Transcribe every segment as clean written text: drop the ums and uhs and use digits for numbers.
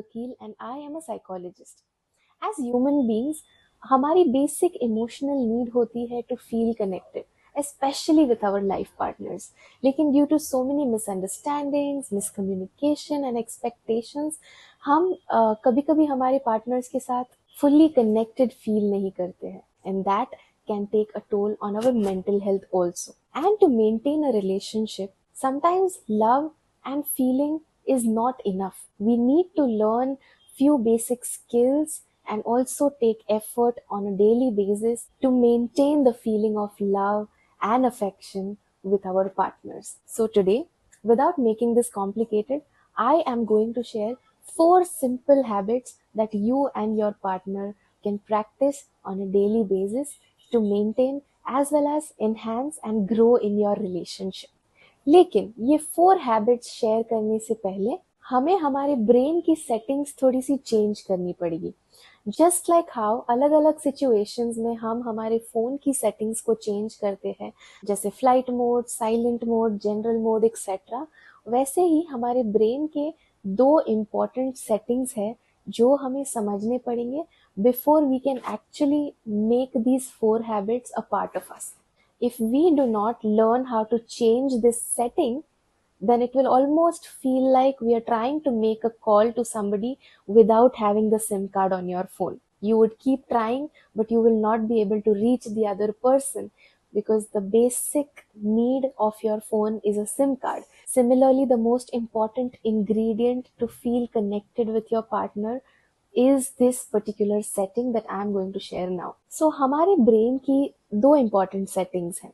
Vakil and I am a psychologist. As human beings, हमारी basic emotional need होती है to feel connected, especially with our life partners. लेकिन due to so many misunderstandings, miscommunication and expectations, हम कभी कभी हमारे partners के साथ fully connected feel नहीं करते हैं, and that can take a toll on our mental health also. And to maintain a relationship, sometimes love and feeling is not enough. We need to learn few basic skills and also take effort on a daily basis to maintain the feeling of love and affection with our partners. So today, without making this complicated, I am going to share 4 simple habits that you and your partner can practice on a daily basis to maintain as well as enhance and grow in your relationship. लेकिन ये 4 habits share करने से पहले हमें हमारे brain की settings थोड़ी सी change करनी पड़ेगी. जस्ट लाइक हाउ अलग अलग सिचुएशंस में हम हमारे फोन की सेटिंग्स को चेंज करते हैं, जैसे flight mode, silent mode, general mode etcetera, वैसे ही हमारे ब्रेन के 2 इम्पॉर्टेंट सेटिंग्स है जो हमें समझने पड़ेंगे before we can actually make these 4 habits a part of us. If we do not learn how to change this setting, then it will almost feel like we are trying to make a call to somebody without having the SIM card on your phone. You would keep trying, but you will not be able to reach the other person because the basic need of your phone is a SIM card. Similarly, the most important ingredient to feel connected with your partner is this particular setting that I am going to share now. So हमारे brain की 2 important settings हैं,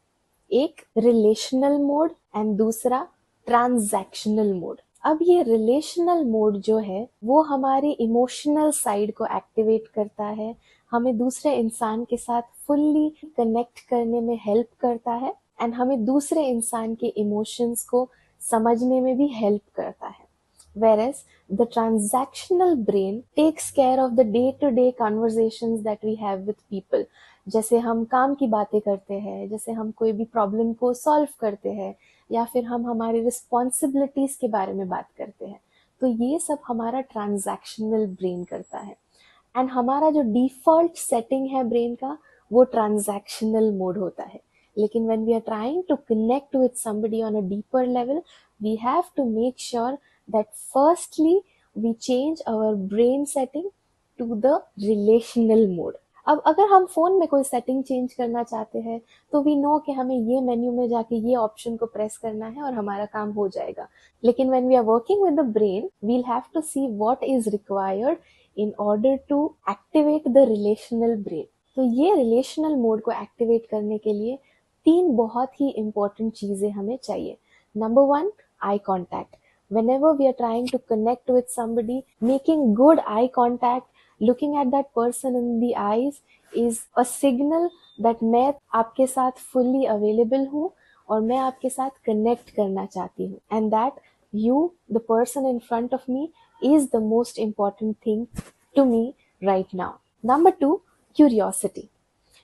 एक relational mode and दूसरा transactional mode. अब ये relational mode जो है वो हमारे इमोशनल साइड को एक्टिवेट करता है, हमें दूसरे इंसान के साथ फुल्ली कनेक्ट करने में हेल्प करता है एंड हमें दूसरे इंसान के इमोशंस को समझने में भी हेल्प करता है. Whereas the transactional brain takes care of the day-to-day conversations that we have with people. जैसे हम काम की बातें करते हैं, जैसे हम कोई भी प्रॉब्लम को सॉल्व करते हैं, या फिर हम हमारी रिस्पॉन्सिबिलिटीज के बारे में बात करते हैं, तो ये सब हमारा ट्रांजैक्शनल ब्रेन करता है. एंड हमारा जो डिफॉल्ट सेटिंग है ब्रेन का वो ट्रांजैक्शनल मोड होता है. लेकिन when we are trying to connect with somebody on a deeper level, we have to make sure that firstly we change our brain setting to the relational mode. अब अगर हम phone में कोई setting change करना चाहते हैं तो we know कि हमें ये मेन्यू में जाके ये ऑप्शन को प्रेस करना है और हमारा काम हो जाएगा. लेकिन when we are working with the brain, we'll have to see what is required in order to activate the relational brain. तो ये रिलेशनल मोड को एक्टिवेट करने के लिए 3 बहुत ही इम्पोर्टेंट चीजें हमें चाहिए. Number 1, eye contact. Whenever we are trying to connect with somebody, making good eye contact, looking at that person in the eyes is a signal that मैं आपके साथ fully available हूँ और मैं आपके साथ connect करना चाहती हूँ, and that you, the person in front of me, is the most important thing to me right now. Number 2, curiosity.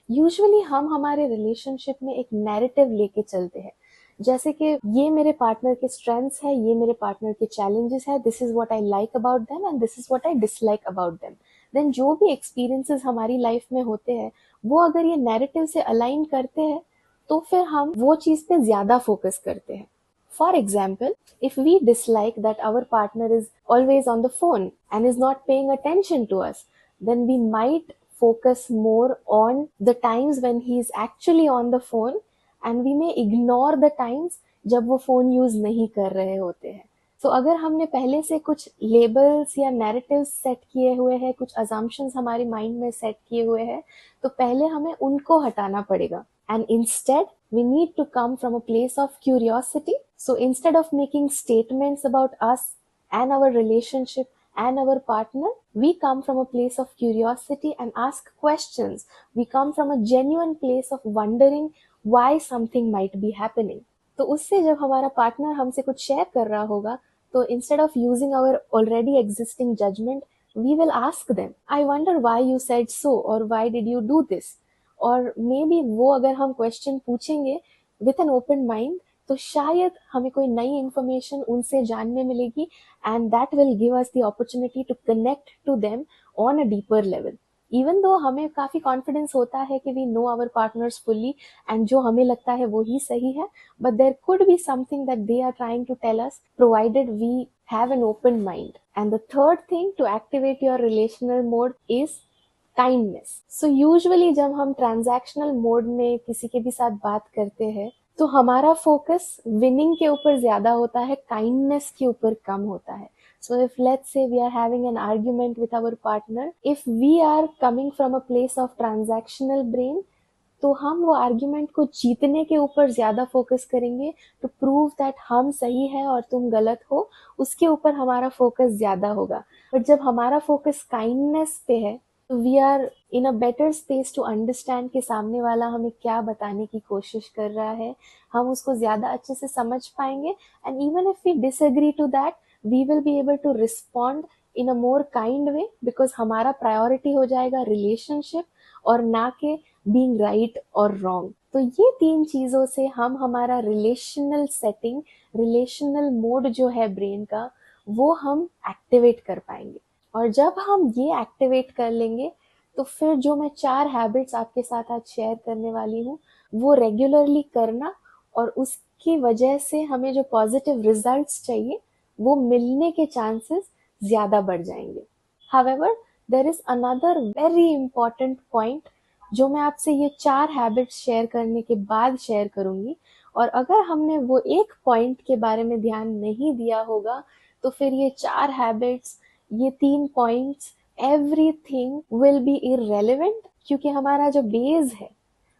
Usually हम हमारे रिलेशनशिप में एक नैरेटिव लेके चलते हैं, जैसे कि ये मेरे पार्टनर के स्ट्रेंथ्स है, ये मेरे पार्टनर के चैलेंजेस है, this is what I like about them and this is what I dislike about them. Then जो भी एक्सपीरियंसेस हमारी लाइफ में होते हैं वो अगर ये नैरेटिव से अलाइन करते हैं तो फिर हम वो चीज पे ज्यादा फोकस करते हैं. For example, if we dislike that our partner is always on the phone and is not paying attention to us, then we might focus more on the times when he is actually on the phone and we may ignore the times जब वो phone use नहीं कर रहे होते हैं. तो अगर हमने पहले से कुछ लेबल्स या नैरेटिव्स सेट किए हुए हैं, कुछ अजम्पशंस हमारे माइंड में सेट किए हुए हैं, तो पहले हमें उनको हटाना पड़ेगा. And instead, we need to come from a place of curiosity. So instead of making statements about us and our relationship and our partner, we come from a place of curiosity and ask questions. We come from a genuine place of wondering why something might be happening. तो उससे जब हमारा partner हमसे कुछ share कर रहा होगा, तो instead of using our already existing judgment, we will ask them, I wonder why you said so, or why did you do this? और मे बी वो अगर हम क्वेश्चन पूछेंगे विथ एन ओपन माइंड तो शायद हमें कोई नई इन्फॉर्मेशन उनसे जानने मिलेगी, and that will give us the opportunity to connect to them on a deeper level. Even though हमें काफ़ी कॉन्फिडेंस होता है कि we know our partners fully and जो हमें लगता है वो ही सही है, but there could be something that they are trying to tell us, provided we have an open mind. And the third thing to activate your relational mode is kindness. So usually जब हम transactional mode में किसी के भी साथ बात करते हैं तो हमारा फोकस विनिंग के ऊपर ज्यादा होता है, काइंडनेस के ऊपर कम होता है। So if let's say we are having an argument with our partner, if we are coming from a place of transactional brain, तो हम वो आर्ग्यूमेंट को जीतने के ऊपर ज्यादा फोकस करेंगे, टू प्रूव दैट हम सही है और तुम गलत हो, उसके ऊपर हमारा फोकस ज्यादा होगा। बट जब हमारा फोकस काइंडनेस पे है तो we are in a better space to understand कि सामने वाला हमें क्या बताने की कोशिश कर रहा है, हम उसको ज्यादा अच्छे से समझ पाएंगे, and even if we disagree to that we will be able to respond in a more kind way, because हमारा प्रायोरिटी हो जाएगा रिलेशनशिप और ना के बीइंग राइट और रॉन्ग। तो ये तीन चीजों से हम हमारा रिलेशनल सेटिंग, रिलेशनल मोड जो है ब्रेन का, वो हम एक्टिवेट कर पाएंगे। और जब हम ये एक्टिवेट कर लेंगे तो फिर जो मैं 4 हैबिट्स आपके साथ आज शेयर करने वाली हूँ वो रेगुलरली करना, और उसकी वजह से हमें जो पॉजिटिव रिजल्ट्स चाहिए वो मिलने के चांसेस ज्यादा बढ़ जाएंगे। However there is another very important point जो मैं आपसे ये 4 हैबिट्स शेयर करने के बाद शेयर करूंगी, और अगर हमने वो एक पॉइंट के बारे में ध्यान नहीं दिया होगा तो फिर ये 4 हैबिट्स, ये 3 points, everything will be irrelevant, क्योंकि हमारा जो बेस है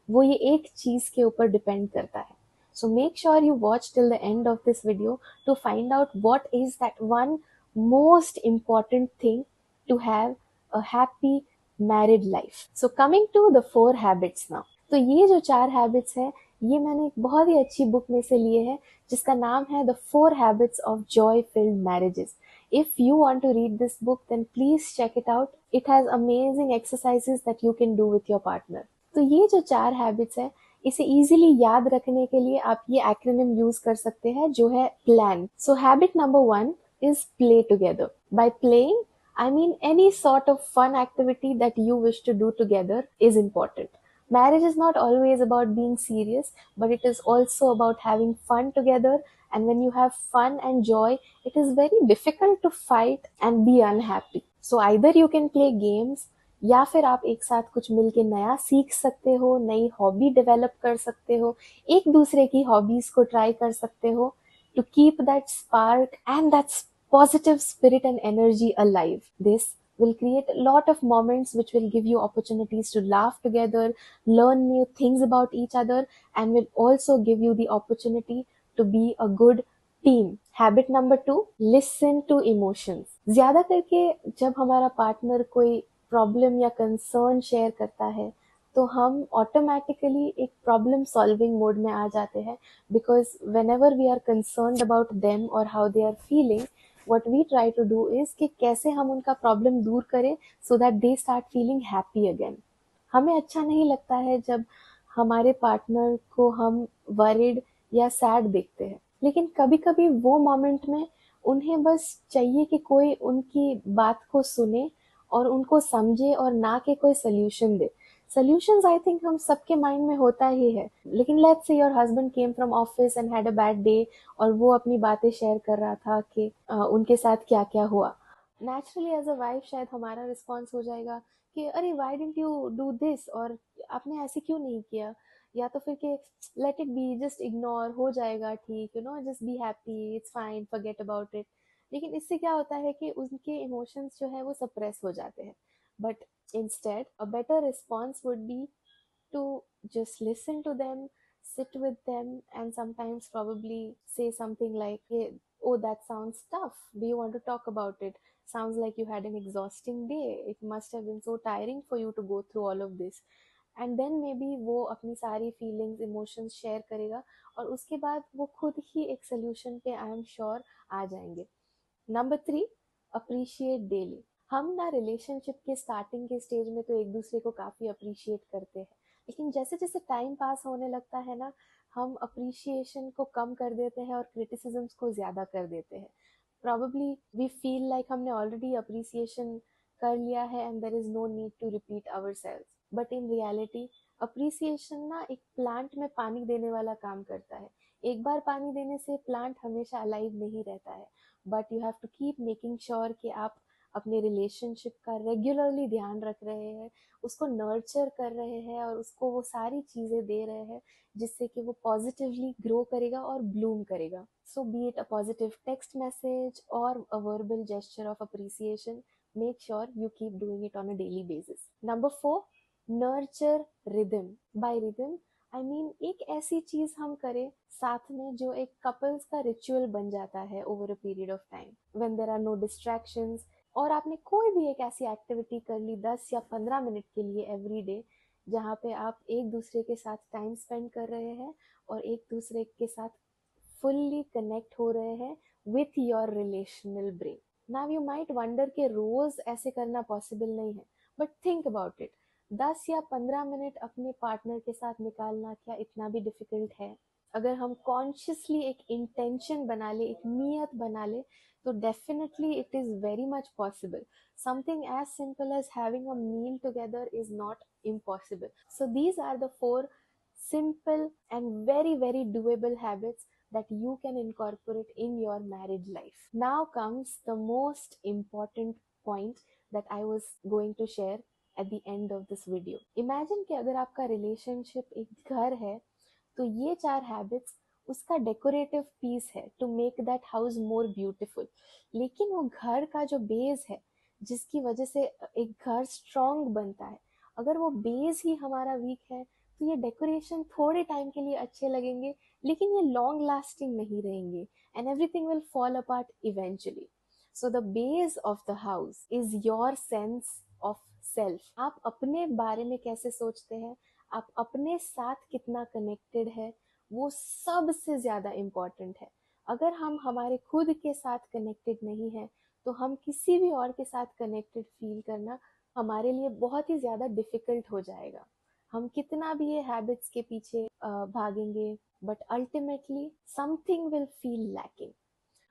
वो ये एक चीज के ऊपर डिपेंड करता है। So make sure you watch till the end of this video to find out what is that one most important thing to have a happy married life. So coming to the 4 habits now, तो ये जो 4 habits है ये मैंने एक बहुत ही अच्छी book में से लिए है जिसका नाम है the 4 habits of Joy field marriages. If you want to read this book, then please check it out. It has amazing exercises that you can do with your partner. तो ये जो 4 हैबिट्स है इसे इजीली याद रखने के लिए आप ये एक्रोनिम यूज कर सकते हैं जो है plan. So habit number 1 is play together. By playing, I mean any sort of fun activity that you wish to do together is important. Marriage is not always about being serious, but it is also about having fun together. And when you have fun and joy, it is very difficult to fight and be unhappy. So either you can play games, या फिर आप एक साथ कुछ मिलके नया सीख सकते हो, नई हॉबी डेवलप कर सकते हो, एक दूसरे की हॉबीज को ट्राई कर सकते हो, to keep that spark and that positive spirit and energy alive. This will create a lot of moments which will give you opportunities to laugh together, learn new things about each other, and will also give you the opportunity to be a good team. Habit number 2, listen to emotions. ज्यादा करके जब हमारा partner कोई problem या concern share करता है तो हम ऑटोमेटिकली एक प्रॉब्लम सॉल्विंग मोड में आ जाते हैं, because whenever we are concerned about them और how they are feeling, what we try to do is कि कैसे हम उनका प्रॉब्लम दूर करें so that they start feeling happy again. हमें अच्छा नहीं लगता है जब हमारे पार्टनर को हम वरिड या सैड देखते हैं, लेकिन कभी कभी वो मोमेंट में उन्हें बस चाहिए कि कोई उनकी बात को सुने और उनको समझे और ना कि कोई solution they. Solutions I think हम सबके माइंड में होता ही है, लेकिन let's say your husband came from office and had a bad day और वो अपनी बातें शेयर कर रहा था कि उनके साथ क्या क्या हुआ। नेचुरली एज अ वाइफ शायद हमारा रिस्पॉन्स हो जाएगा कि अरे why didn't you do this, और आपने ऐसे क्यों नहीं किया, या तो फिर कि let it be, just ignore, हो जाएगा ठीक, you know, just be happy, it's fine, forget about it. लेकिन इससे क्या होता है कि उनके इमोशंस जो है वो सप्रेस हो जाते हैं। But instead a better response would be to just listen to them, sit with them, and sometimes probably say something like, hey, oh, that sounds tough. Do you want to talk about it? Sounds like you had an exhausting day. It must have been so tiring for you to go through all of this. And then maybe वो अपनी सारी feelings, emotions share करेगा और उसके बाद वो खुद ही एक solution पे I am sure आ जाएंगे। Number 3, appreciate daily. हम ना रिलेशनशिप के स्टार्टिंग के स्टेज में तो एक दूसरे को काफी अप्रिशिएट करते हैं, लेकिन जैसे जैसे टाइम पास होने लगता है ना, हम अप्रिशिएशन को कम कर देते हैं और क्रिटिसिज्म्स को ज़्यादा कर देते हैं. Probably we feel like हमने already appreciation कर लिया है and there is no need to repeat ourselves. But in reality, appreciation ना एक प्लांट में पानी देने वाला काम करता है. एक बार पानी देने से प्लांट हमेशा अलाइव नहीं रहता है. But you have to keep making sure कि आप अपने रिलेशनशिप का रेगुलरली ध्यान रख रहे हैं, उसको नर्चर कर रहे हैं और उसको वो सारी चीज़ें दे रहे हैं जिससे कि वो पॉजिटिवली ग्रो करेगा और ब्लूम करेगा. So be it a positive text message or a verbal gesture of appreciation, make sure you keep doing it on a daily basis. Number 4, nurture rhythm. By rhythm, I mean एक ऐसी चीज हम करें साथ में जो एक कपल्स का रिचुअल बन जाता है over a period of time. When there are no distractions, और आपने कोई भी एक ऐसी एक्टिविटी कर ली 10 या 15 मिनट के लिए एवरी डे, जहाँ पे आप एक दूसरे के साथ टाइम स्पेंड कर रहे हैं और एक दूसरे के साथ फुल्ली कनेक्ट हो रहे हैं with your relational brain. Now you might wonder कि रोज ऐसे करना पॉसिबल नहीं है, बट थिंक अबाउट इट. 10 या 15 मिनट अपने पार्टनर के साथ निकालना क्या इतना भी डिफिकल्ट है? अगर हम कॉन्शियसली एक इंटेंशन बना ले, एक नियत बना ले, तो definitely it is very much possible. Something as simple as having a meal together is not impossible. So these are the 4 simple and very, very doable habits that you can incorporate in your marriage life. Now comes the most important point that I was going to share at the end of this video. Imagine कि अगर आपका relationship एक घर है, तो ये 4 habits उसका decorative piece है to make that house more beautiful. लेकिन वो घर का जो बेस है, जिसकी वजह से एक घर स्ट्रांग बनता है, अगर वो बेस ही हमारा वीक है, तो ये डेकोरेशन थोड़े टाइम के लिए अच्छे लगेंगे, लेकिन ये लॉन्ग लास्टिंग नहीं रहेंगे and everything will fall apart eventually. So the base of the house is your sense of self. आप अपने बारे में कैसे सोचते हैं, आप अपने साथ कितना कनेक्टेड है, वो सबसे ज्यादा इम्पोर्टेंट है. अगर हम हमारे खुद के साथ कनेक्टेड नहीं है, तो हम किसी भी और के साथ कनेक्टेड फील करना हमारे लिए बहुत ही ज्यादा डिफिकल्ट हो जाएगा. हम कितना भी ये हैबिट्स के पीछे भागेंगे, but ultimately something will feel lacking.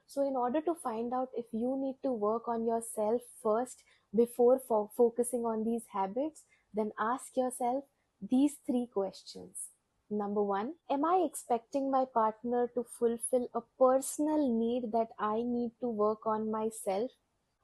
So, in order to find out if you need to work on yourself first before focusing on these habits, then ask yourself these 3 questions. Number 1, am I expecting my partner to fulfill a personal need that I need to work on myself,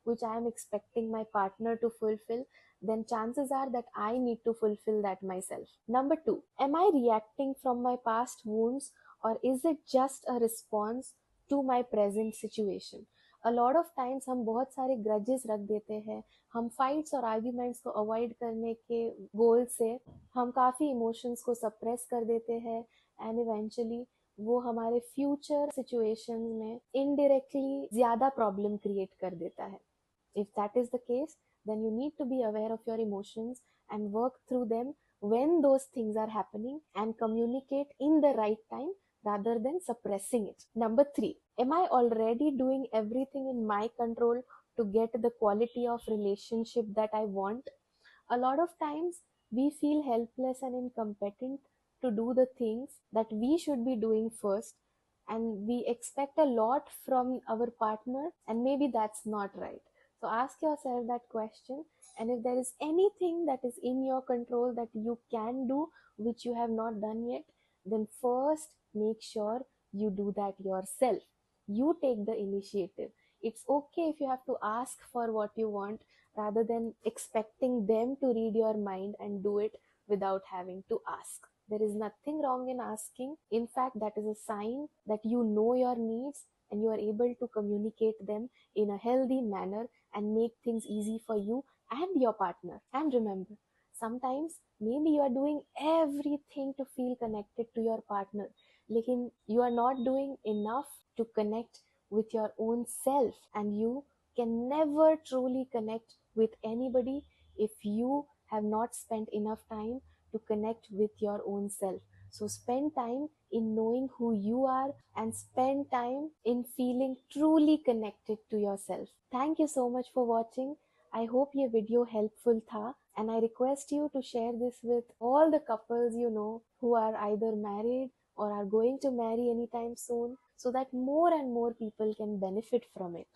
which I am expecting my partner to fulfill? Then chances are that I need to fulfill that myself. Number 2, am I reacting from my past wounds, or is it just a response to my present situation? A lot of times हम बहुत सारे grudges रख देते हैं. हम fights और arguments को avoid करने के goal से हम काफ़ी emotions को suppress कर देते हैं and eventually वो हमारे future situations में indirectly ज़्यादा problem create कर देता है. If that is the case, then you need to be aware of your emotions and work through them when those things are happening and communicate in the right time rather than suppressing it. Number 3, am I already doing everything in my control to get the quality of relationship that I want? A lot of times we feel helpless and incompetent to do the things that we should be doing first, and we expect a lot from our partner, and maybe that's not right. So ask yourself that question, and if there is anything that is in your control that you can do which you have not done yet, then first make sure you do that yourself. You take the initiative. It's okay if you have to ask for what you want rather than expecting them to read your mind and do it without having to ask. There is nothing wrong in asking. In fact, that is a sign that you know your needs and you are able to communicate them in a healthy manner and make things easy for you and your partner. And remember, sometimes maybe you are doing everything to feel connected to your partner, lekin you are not doing enough to connect with your own self, and you can never truly connect with anybody if you have not spent enough time to connect with your own self. So spend time in knowing who you are and spend time in feeling truly connected to yourself. Thank you so much for watching. I hope ये video helpful था, and I request you to share this with all the couples you know who are either married or are going to marry anytime soon, so that more and more people can benefit from it.